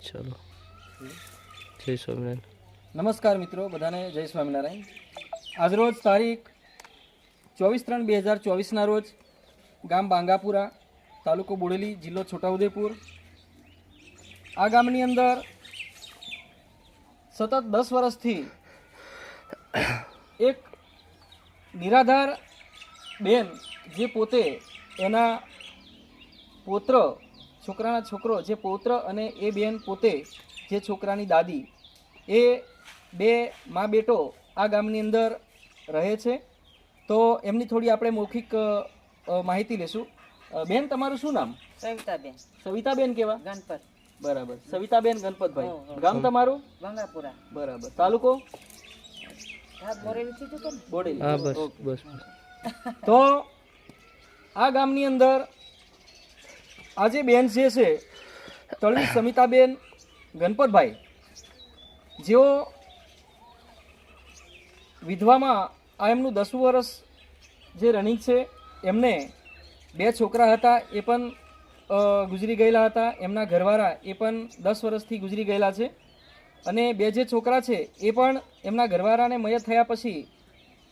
ચલો, જય સ્વામિનારાયણ. નમસ્કાર મિત્રો, બધાને જય સ્વામિનારાયણ. આજરોજ તારીખ 24/3/2024ના રોજ ગામ બાંગાપુરા, તાલુકો બોડેલી, જિલ્લો છોટાઉદેપુર. આ ગામની અંદર સતત 10 વર્ષથી એક નિરાધાર બેન જે પોતે એના પૌત્ર, છોકરાના છોકરો જે પૌત્ર અને એ બેન પોતે જે છોકરાની દાદી, એ બે મા બેટો આ ગામની અંદર રહે છે. તો એમની થોડી આપણે મૌખિક માહિતી લેશું. બેન, તમારું શું નામ? સવિતાબેન. સવિતાબેન કેવા? ગણપત. બરાબર, સવિતાબેન ગણપતભાઈ. ગામ તમારું? બાંગાપુરા. બરાબર. તાલુકો? બોરેલી કીધું કે બોડેલી. હા, બસ ઓકે. બસ. તો આ ગામની અંદર આજે બેન જે છે તળવી સમિતાબેન ગણપતભાઈ, જેઓ વિધવામાં આ એમનું 10મું વર્ષ જે રનિંગ છે. એમને 2 છોકરા હતા, એ પણ ગુજરી ગયેલા હતા. એમના ઘરવાળા એ પણ 10 વર્ષથી ગુજરી ગયેલા છે. અને 2 જે છોકરા છે એ પણ એમના ઘરવાળાને મયત થયા પછી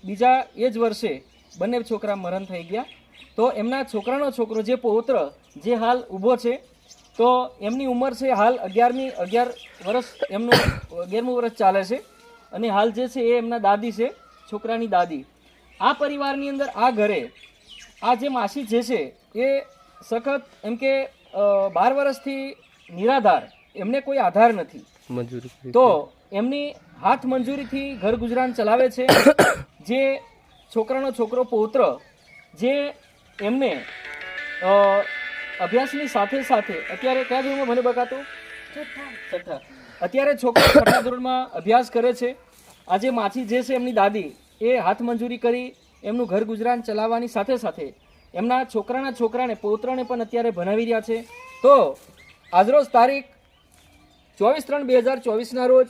બીજા એ જ વર્ષે બંને છોકરા મરણ થઈ ગયા. તો એમના છોકરાનો છોકરો જે પૌત્ર જે હાલ ઊભો છે, તો એમની ઉંમર છે હાલ 11 વર્ષ, એમનું 11મું વર્ષ ચાલે છે. અને હાલ જે છે એ એમના દાદી છે, છોકરાની દાદી. આ પરિવારની અંદર આ ઘરે આ જે માસી જે છે એ સખત એમ કે 12 વર્ષથી નિરાધાર, એમને કોઈ આધાર નથી. મજૂરી તો એમની હાથ મંજૂરીથી ઘર ગુજરાન ચલાવે છે. જે છોકરાનો છોકરો પૌત્ર જે એમને અભ્યાસની સાથે સાથે અત્યારે કયા ધોરણમાં મને બતાતો? છઠ્ઠા. અત્યારે છોકરો 6થા ધોરણમાં અભ્યાસ કરે છે. આજે માછી જે છે એમની દાદી, એ હાથ મંજૂરી કરી એમનું ઘર ગુજરાન ચલાવવાની સાથે સાથે એમના છોકરાના છોકરાને પૌત્રને પણ અત્યારે ભણાવી રહ્યા છે. તો આજરોજ તારીખ 24/3/2024ના રોજ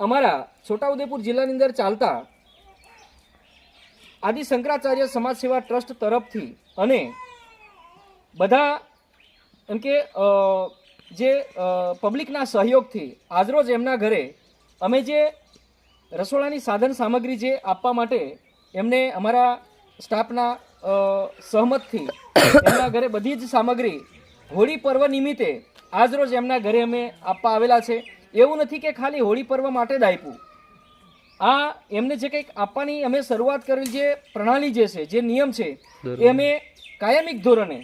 અમારા છોટાઉદેપુર જિલ્લાની અંદર ચાલતા આદિ શંકરાચાર્ય સમાજ સેવા ટ્રસ્ટ તરફથી અને બધા એમ કે જે પબ્લિકના સહયોગથી આજરોજ એમના ઘરે અમે જે રસોડાની સાધન સામગ્રી જે આપવા માટે એમને અમારા સ્ટાફના સહમતથી એમના ઘરે બધી જ સામગ્રી હોળી પર્વ નિમિત્તે આજરોજ એમના ઘરે અમે આપવા આવેલા છે. એવું નથી કે ખાલી હોળી પર્વ માટે જ આપ્યું. આ એમને જે કંઈક આપવાની અમે શરૂઆત કરેલી જે પ્રણાલી જે છે, જે નિયમ છે, એ અમે કાયમિક ધોરણે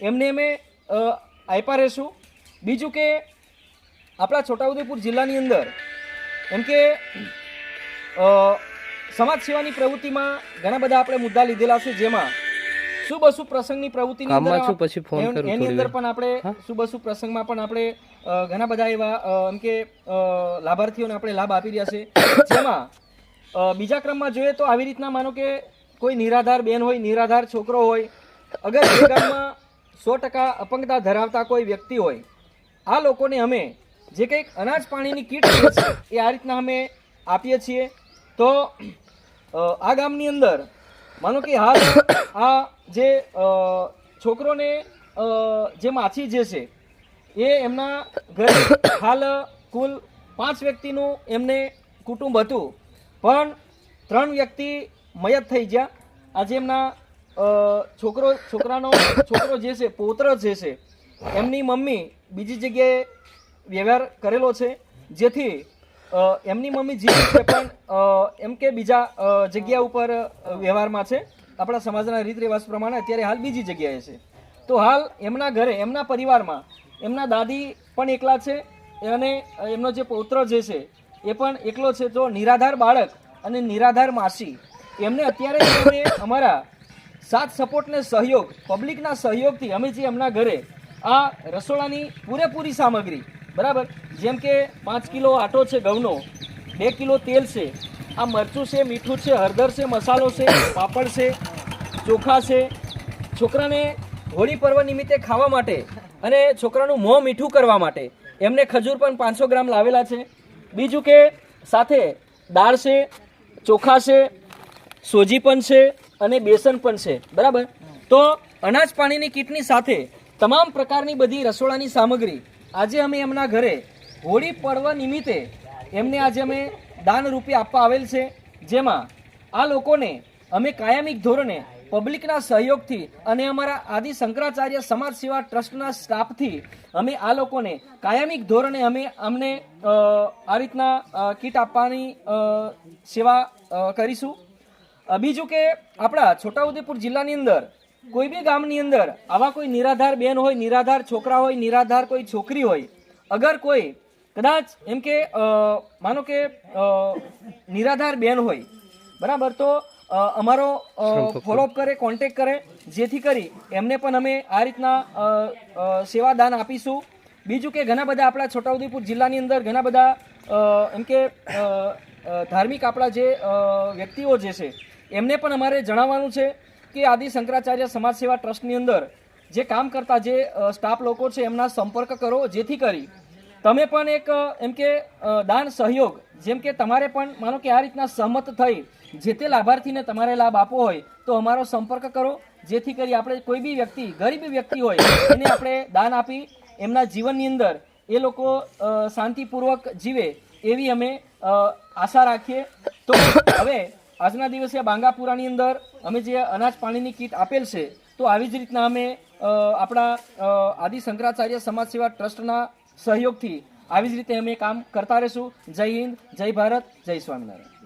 એમને અમે આપ્યા રહેશું. બીજું કે આપણા છોટાઉદેપુર જિલ્લાની અંદર એમ કે સમાજ સેવાની પ્રવૃત્તિમાં ઘણા બધા આપણે મુદ્દા લીધેલા છે. જેમાં શુભ અશુભ પ્રસંગની પ્રવૃત્તિની અંદર એની અંદર પણ આપણે શુભ અશુભ પ્રસંગમાં પણ આપણે ઘણા બધા એવા એમ કે લાભાર્થીઓને આપણે લાભ આપી રહ્યા છે. જેમાં બીજા ક્રમમાં જોઈએ તો આવી રીતના માનો કે કોઈ નિરાધાર બેન હોય, નિરાધાર છોકરો હોય, અગર એ ગામમાં 100% અપંગતા ધરાવતા કોઈ વ્યક્તિ હોય, આ લોકોને અમે જે કંઈક અનાજ પાણીની કીટ છે એ આ રીતના અમે આપીએ છીએ. તો આ ગામની અંદર માનો કે હાલ આ જે છોકરોને જે માછી જે છે એ એમના ઘરે હાલ કુલ 5 વ્યક્તિનું એમને કુટુંબ હતું, પણ 3 વ્યક્તિ મયત થઈ ગયા. આજે એમના છોકરાનો છોકરો જે છે, પૌત્ર જે છે, એમની મમ્મી બીજી જગ્યાએ વ્યવહાર કરેલો છે, જેથી એમની મમ્મી જીવે છે પણ એમ કે બીજા જગ્યા ઉપર વ્યવહારમાં છે. આપણા સમાજના રીત રિવાજ પ્રમાણે અત્યારે હાલ બીજી જગ્યાએ છે. તો હાલ એમના ઘરે એમના પરિવારમાં એમના દાદી પણ એકલા છે અને એમનો જે પૌત્ર જે છે એ પણ એકલો છે. તો નિરાધાર બાળક અને નિરાધાર માસી એમને અત્યારે અમે અમારા સાથ સપોર્ટને સહયોગ, પબ્લિકના સહયોગથી અમે જે એમના ઘરે આ રસોડાની પૂરેપૂરી સામગ્રી, બરાબર, જેમ કે 5 કિલો આટો છે ઘઉંનો, 2 કિલો તેલ છે, આ મરચું છે, મીઠું છે, હળદર છે, મસાલો છે, પાપડ છે, ચોખા છે, છોકરાને હોળી પર્વ નિમિત્તે ખાવા માટે અને છોકરાનું મોં મીઠું કરવા માટે એમને ખજૂર પણ 500 ગ્રામ લાવેલા છે. બીજું કે સાથે દાળ છે, ચોખા છે, સોજી પણ છે અને બેસન પણ છે, બરાબર. તો અનાજ પાણીની કીટની સાથે તમામ પ્રકારની બધી રસોડાની સામગ્રી આજે અમે એમના ઘરે હોળી પર્વ નિમિત્તે એમને આજે અમે દાન રૂપે આપવા આવેલ છે, જેમાં આ લોકોને અમે કાયમિક ધોરણે પબ્લિકના સહયોગથી અને અમારા આદિ શંકરાચાર્ય સમાજ સેવા ટ્રસ્ટના સ્ટાફથી અમે આ લોકોને કાયમિક ધોરણે અમે અમને આ રીતના કીટ આપવાની સેવા કરીશું. બીજું કે આપણા છોટાઉદેપુર જિલ્લાની અંદર કોઈ બી ગામની અંદર આવા કોઈ નિરાધાર બેન હોય, નિરાધાર છોકરા હોય, નિરાધાર કોઈ છોકરી હોય, અગર કોઈ કદાચ એમ કે માનો કે નિરાધાર બેન હોય, બરાબર, તો અમારો ફોલોઅપ કરે, કોન્ટેક કરે, જેથી કરી એમને પણ અમે આ રીતના સેવાદાન આપીશું. બીજું કે ઘણા બધા આપણા છોટાઉદેપુર જિલ્લાની અંદર ઘણા બધા એમ કે ધાર્મિક આપણા જે વ્યક્તિઓ જે છે એમને પણ અમારે જણાવવાનું છે કે આદિ શંકરાચાર્ય સમાજ સેવા ટ્રસ્ટની અંદર જે કામ કરતા જે સ્ટાફ લોકો છે એમના સંપર્ક કરો, જેથી કરી તમે પણ એક એમ કે દાન સહયોગ, જેમ કે તમારે પણ માનો કે આ રીતના સહમત થઈ જે તે લાભાર્થીને તમારે લાભ આપવો હોય તો અમારો સંપર્ક કરો, જેથી કરી આપણે કોઈ બી વ્યક્તિ, ગરીબ વ્યક્તિ હોય એને આપણે દાન આપી એમના જીવનની અંદર એ લોકો શાંતિપૂર્વક જીવે એવી અમે આશા રાખીએ. તો હવે આજના દિવસે બાંગાપુરાની અંદર અમે જે અનાજ પાણીની કીટ આપેલ છે, તો આવી જ રીતના અમે આપણા આદિ શંકરાચાર્ય સમાજ સેવા ટ્રસ્ટના સહયોગથી આવી જ રીતે અમે કામ કરતા રહીશું. જય હિન્દ, જય ભારત, જય સ્વામિનારાયણ.